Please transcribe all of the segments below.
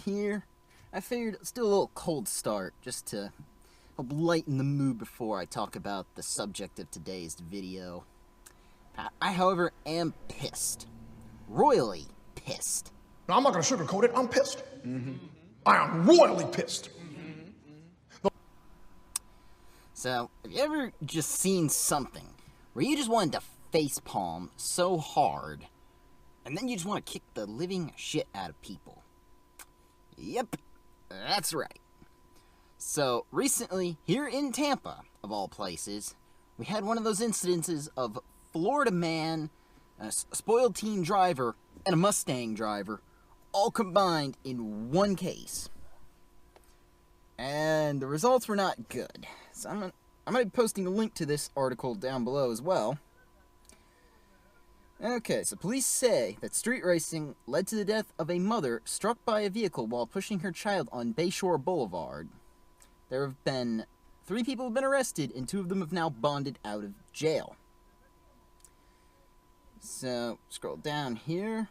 here, I figured let's do a little cold start just to help lighten the mood before I talk about the subject of today's video. I, however, am pissed. Royally pissed. Now, I'm not going to sugarcoat it. I'm pissed. I am royally pissed. So, have you ever just seen something where you just wanted to facepalm so hard, and then you just want to kick the living shit out of people? Yep, that's right. So, recently, here in Tampa, of all places, we had one of those incidences of Florida man, a spoiled teen driver, and a Mustang driver, all combined in one case. And the results were not good. So I'm going to be posting a link to this article down below as well. Okay, so police say that street racing led to the death of a mother struck by a vehicle while pushing her child on Bayshore Boulevard. There have been 3 people have been arrested, and 2 of them have now bonded out of jail. So, scroll down here.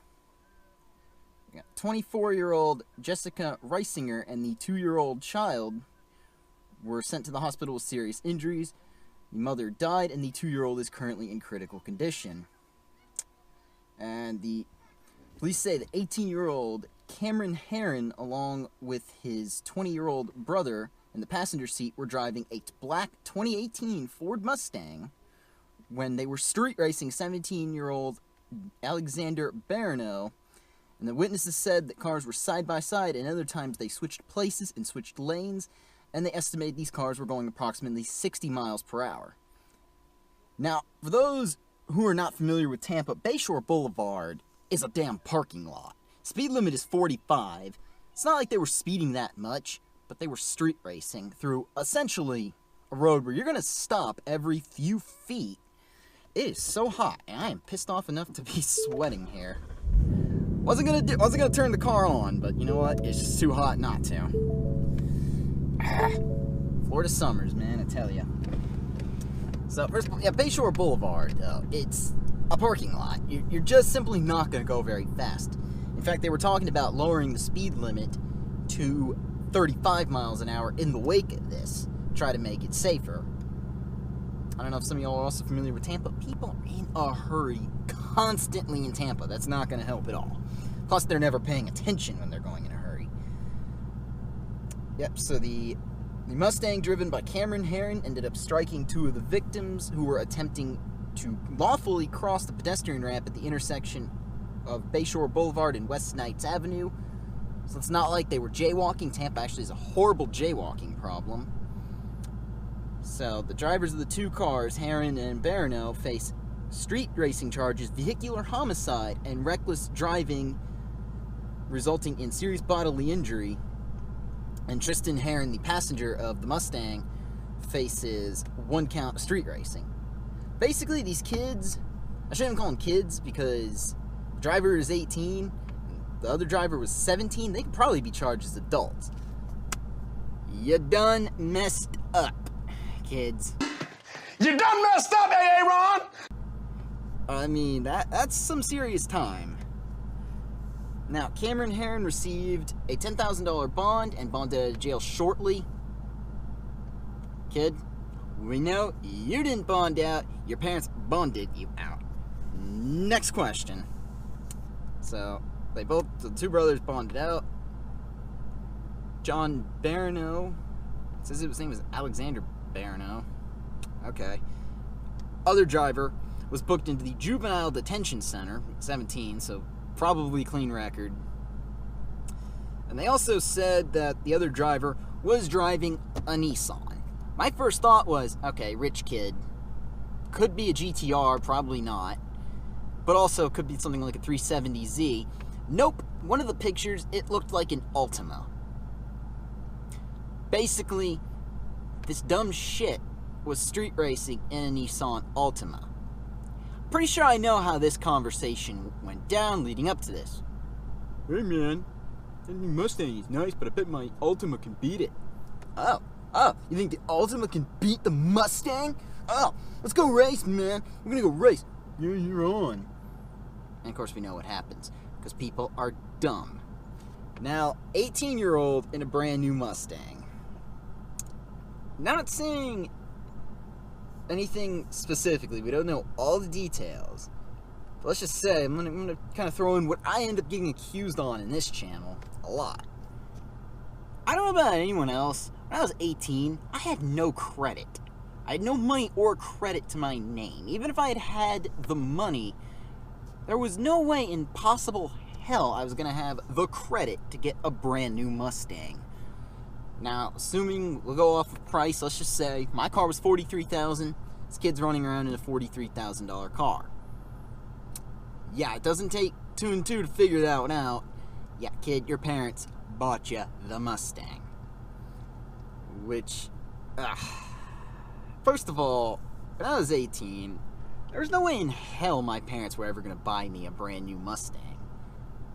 We got 24-year-old Jessica Reisinger and the 2-year-old child were sent to the hospital with serious injuries. The mother died, and the 2-year-old is currently in critical condition. And the police say that 18-year-old Cameron Herron, along with his 20-year-old brother in the passenger seat, were driving a black 2018 Ford Mustang when they were street racing 17-year-old Alexander Barano. And the witnesses said that cars were side by side, and other times they switched places and switched lanes, and they estimated these cars were going approximately 60 miles per hour. Now, for those who are not familiar with Tampa, Bayshore Boulevard is a damn parking lot. Speed limit is 45. It's not like they were speeding that much, but they were street racing through essentially a road where you're going to stop every few feet. It is so hot, and I am pissed off enough to be sweating here. Wasn't gonna turn the car on, but you know what? It's just too hot not to. Florida summers, man, I tell you. So first of all, yeah, Bayshore Boulevard, though, it's a parking lot. You're just simply not gonna go very fast. In fact, they were talking about lowering the speed limit to 35 miles an hour in the wake of this, try to make it safer. I don't know if some of y'all are also familiar with Tampa. People are in a hurry constantly in Tampa. That's not going to help at all. Plus, they're never paying attention when they're going in a hurry. Yep, so the Mustang driven by Cameron Herron ended up striking 2 of the victims who were attempting to lawfully cross the pedestrian ramp at the intersection of Bayshore Boulevard and West Knights Avenue. So it's not like they were jaywalking. Tampa actually has a horrible jaywalking problem. So, the drivers of the 2 cars, Herron and Barano, face street racing charges, vehicular homicide, and reckless driving, resulting in serious bodily injury. And Tristan Herron, the passenger of the Mustang, faces 1 count of street racing. Basically, these kids, I shouldn't even call them kids, because the driver is 18, the other driver was 17, they could probably be charged as adults. You done messed up, kids. You done messed up, Aaron! I mean, that's some serious time. Now, Cameron Herron received a $10,000 bond and bonded out of jail shortly. Kid, we know you didn't bond out, your parents bonded you out. Next question. So, the 2 brothers bonded out. John Barano, says his name was Alexander Barano. Okay. Other driver was booked into the Juvenile Detention Center, 17, so probably clean record. And they also said that the other driver was driving a Nissan. My first thought was, okay, rich kid. Could be a GTR, probably not. But also could be something like a 370Z. Nope, one of the pictures, it looked like an Altima. Basically, this dumb shit was street racing in a Nissan Altima. Pretty sure I know how this conversation went down leading up to this. Hey man, that new Mustang is nice, but I bet my Altima can beat it. Oh, you think the Altima can beat the Mustang? Oh, let's go race, man. We're gonna go race. Yeah, you're on. And of course we know what happens, because people are dumb. Now, 18-year-old in a brand new Mustang. Not saying anything specifically. We don't know all the details. But let's just say, I'm gonna kind of throw in what I end up getting accused on in this channel a lot. I don't know about anyone else. When I was 18, I had no credit. I had no money or credit to my name. Even if I had the money, there was no way in possible hell I was going to have the credit to get a brand new Mustang. Now, assuming we'll go off of price, let's just say my car was $43,000. This kid's running around in a $43,000 car. Yeah, it doesn't take 2 and 2 to figure that one out. Yeah, kid, your parents bought you the Mustang. Which, first of all, when I was 18, there was no way in hell my parents were ever going to buy me a brand new Mustang.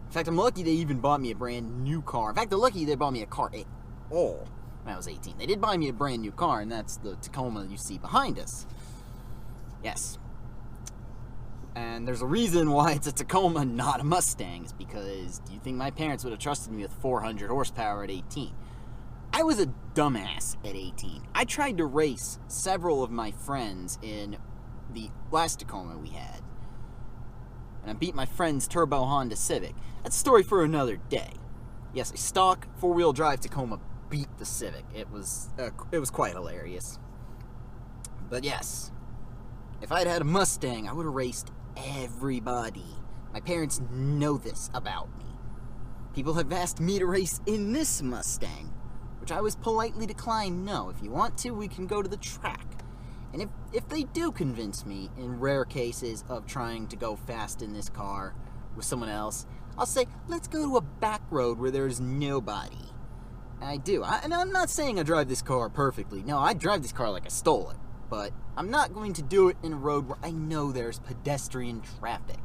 In fact, I'm lucky they even bought me a brand new car. In fact, they're lucky they bought me a car at all when I was 18. They did buy me a brand new car, and that's the Tacoma you see behind us. Yes. And there's a reason why it's a Tacoma, not a Mustang. It's because, do you think my parents would have trusted me with 400 horsepower at 18? I was a dumbass at 18. I tried to race several of my friends in the last Tacoma we had. And I beat my friend's turbo Honda Civic. That's a story for another day. Yes, a stock four-wheel drive Tacoma beat the Civic. It was quite hilarious. But yes, if I'd had a Mustang, I would have raced everybody. My parents know this about me. People have asked me to race in this Mustang, which I was politely declined. No, if you want to, we can go to the track. And if they do convince me, in rare cases of trying to go fast in this car with someone else, I'll say, let's go to a back road where there's nobody. And I do. And I'm not saying I drive this car perfectly. No, I drive this car like I stole it. But I'm not going to do it in a road where I know there's pedestrian traffic.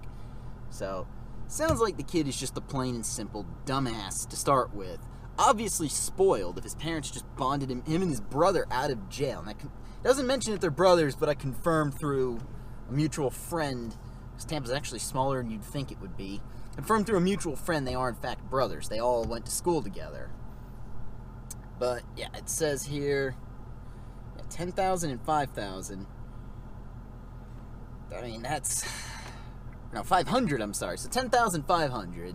So, sounds like the kid is just a plain and simple dumbass to start with. Obviously spoiled if his parents just bonded him and his brother out of jail. And it doesn't mention that they're brothers, but I confirmed through a mutual friend, because Tampa's actually smaller than you'd think it would be. Confirmed through a mutual friend they are in fact brothers. They all went to school together. But yeah, it says here 10,000 and 5,000. I mean, that's... No, 500, I'm sorry. So 10,500.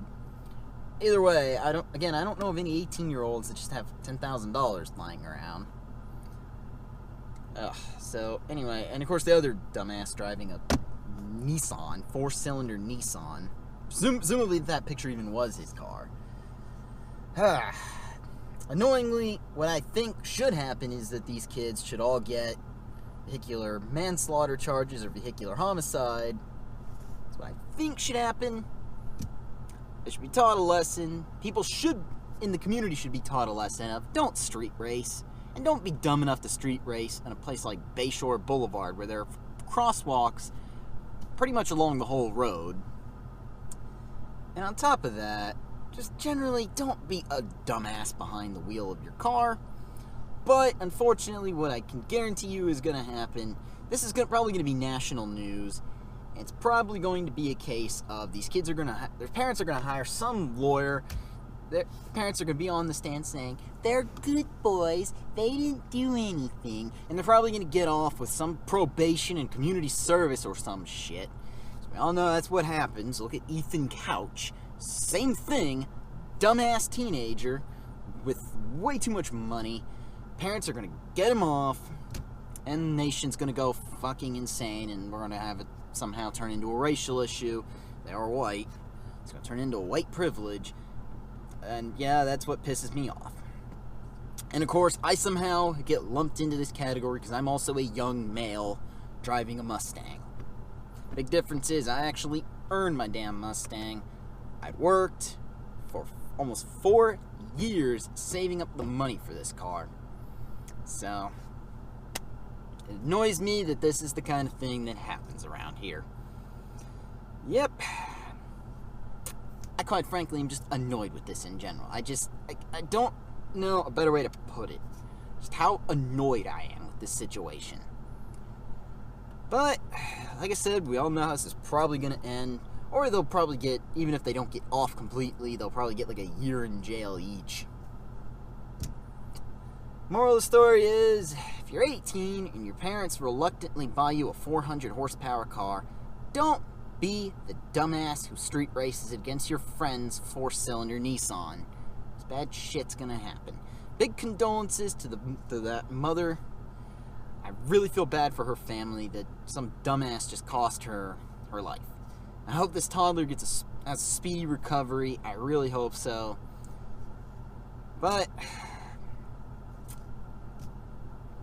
Either way, I don't know of any 18-year-olds that just have $10,000 lying around. Ugh, so, anyway, and of course the other dumbass driving a Nissan, 4-cylinder Nissan. Presumably that picture even was his car. Annoyingly, what I think should happen is that these kids should all get vehicular manslaughter charges or vehicular homicide. That's what I think should happen. They should be taught a lesson. People in the community should be taught a lesson of don't street race. And don't be dumb enough to street race in a place like Bayshore Boulevard where there are crosswalks pretty much along the whole road. And on top of that, just generally don't be a dumbass behind the wheel of your car. But unfortunately, what I can guarantee you is going to happen, this is probably going to be national news. And it's probably going to be a case of these kids are going to, their parents are going to hire some lawyer. Their parents are going to be on the stand saying, they're good boys, they didn't do anything. And they're probably going to get off with some probation and community service or some shit. So we all know that's what happens. Look at Ethan Couch. Same thing, dumbass teenager with way too much money. Parents are going to get him off, and the nation's going to go fucking insane, and we're going to have it somehow turn into a racial issue. They are white. It's going to turn into a white privilege. And yeah, that's what pisses me off. And of course, I somehow get lumped into this category because I'm also a young male driving a Mustang. Big difference is I actually earned my damn Mustang. I worked for almost 4 years saving up the money for this car. So, it annoys me that this is the kind of thing that happens around here. Yep. I quite frankly am just annoyed with this in general. I don't know a better way to put it. Just how annoyed I am with this situation. But, like I said, we all know how this is probably going to end. Or they'll probably get, even if they don't get off completely, they'll probably get like a year in jail each. Moral of the story is, if you're 18 and your parents reluctantly buy you a 400 horsepower car, don't be the dumbass who street races against your friend's 4-cylinder Nissan. This bad shit's gonna happen. Big condolences to that mother. I really feel bad for her family that some dumbass just cost her her life. I hope this toddler has a speedy recovery. I really hope so. But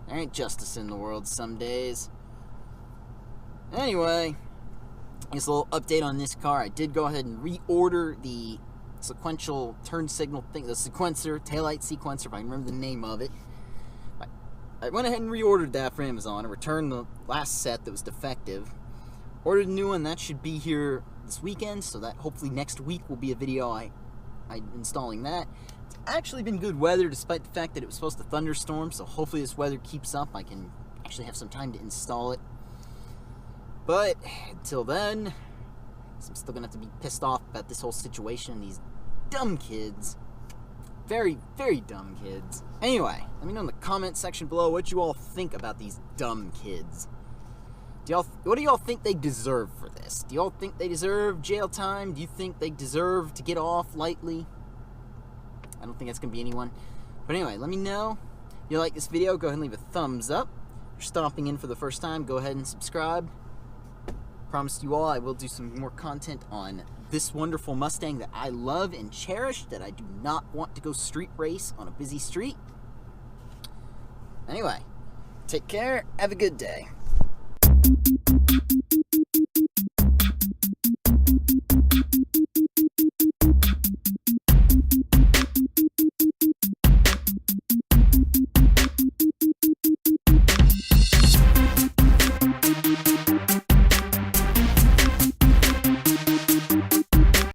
there ain't justice in the world some days. Anyway, just a little update on this car. I did go ahead and reorder the sequential turn signal thing, the sequencer, taillight sequencer, if I remember the name of it. I went ahead and reordered that for Amazon. I returned the last set that was defective. Ordered a new one. That should be here this weekend, so that hopefully next week will be a video I installing that. It's actually been good weather despite the fact that it was supposed to thunderstorm, so hopefully this weather keeps up. I can actually have some time to install it. But until then, I'm still gonna have to be pissed off about this whole situation. These dumb kids. Very, very dumb kids. Anyway, let me know in the comment section below what you all think about these dumb kids. What do y'all think they deserve for this? Do y'all think they deserve jail time? Do you think they deserve to get off lightly? I don't think that's gonna be anyone. But anyway, let me know. If you like this video, go ahead and leave a thumbs up. If you're stopping in for the first time, go ahead and subscribe. Promise you all I will do some more content on this wonderful Mustang that I love and cherish, that I do not want to go street race on a busy street. Anyway, take care, have a good day.